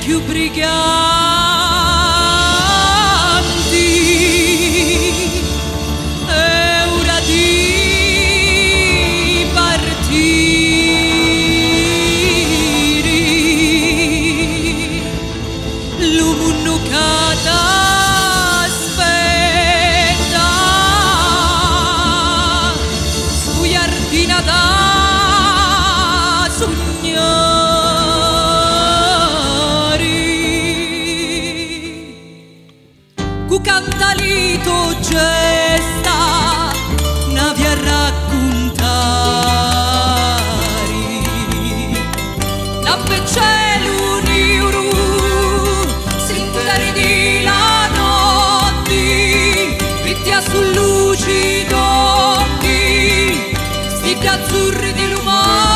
più briganti, è ora di partire. L'umunnucata aspetta su Iardina da cu cantalito gesta navi a raccontari la pecelu niuru sinteri di la notti vittia sul lucido occhi stigli azzurri di lumari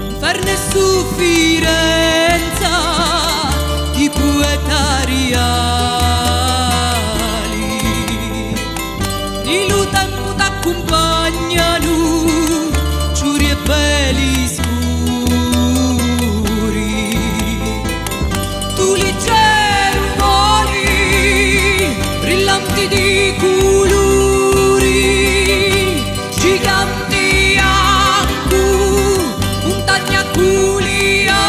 inferne su Firenza di poetariali di lutempo t'accompagnano giuri e veli scuri tu leggero voli brillanti di colori giganti acqua montagna culia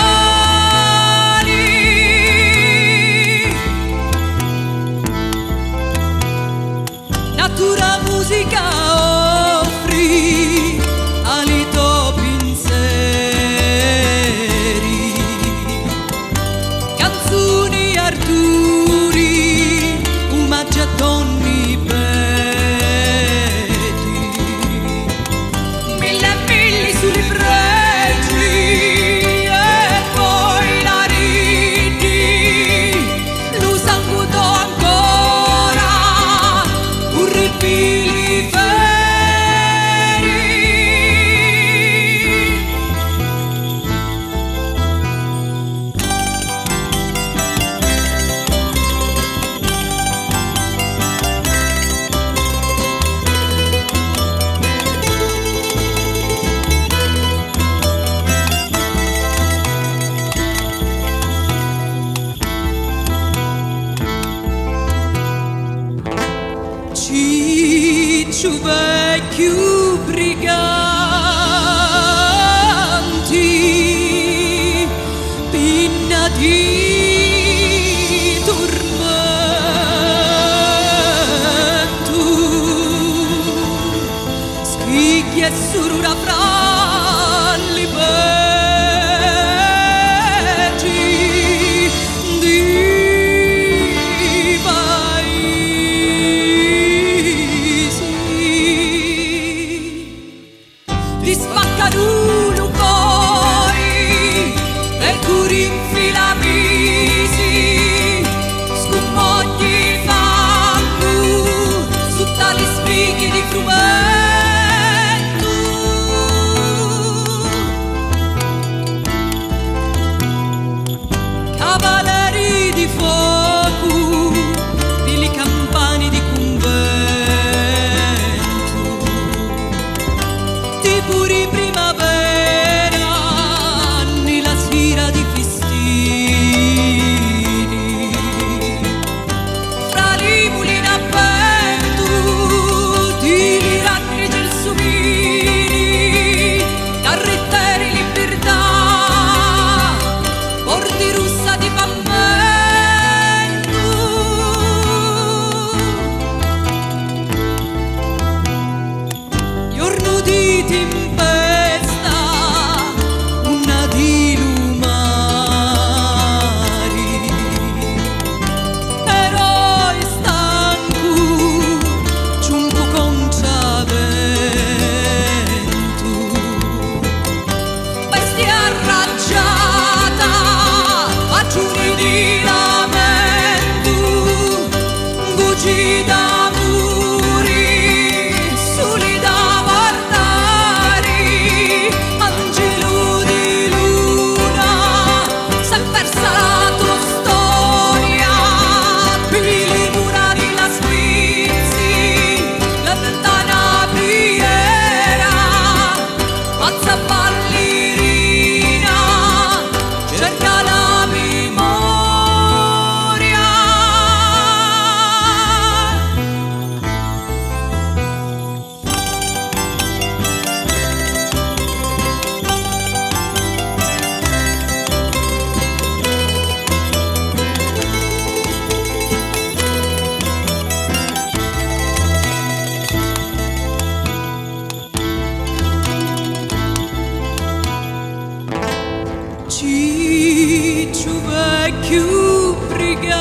Ciccio vecchio briganti,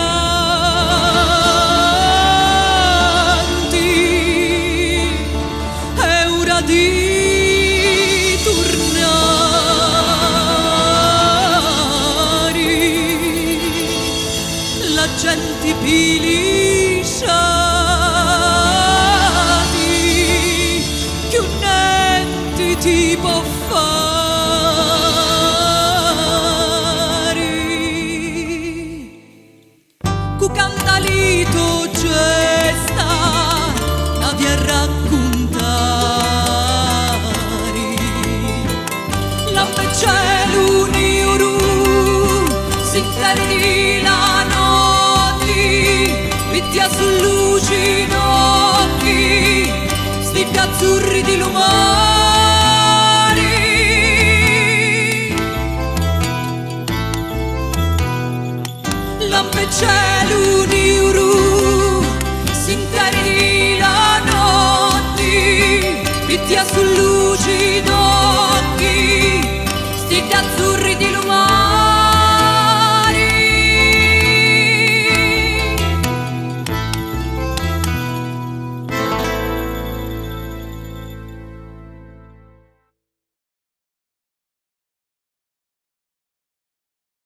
è ora di tornare. La gente pilisciati, che un niente ti può fare. Cantalito gesta la vi a raccontare l'ampeccielo nero si intendi la notte vittia sul luce in occhi sti azzurri di lumare.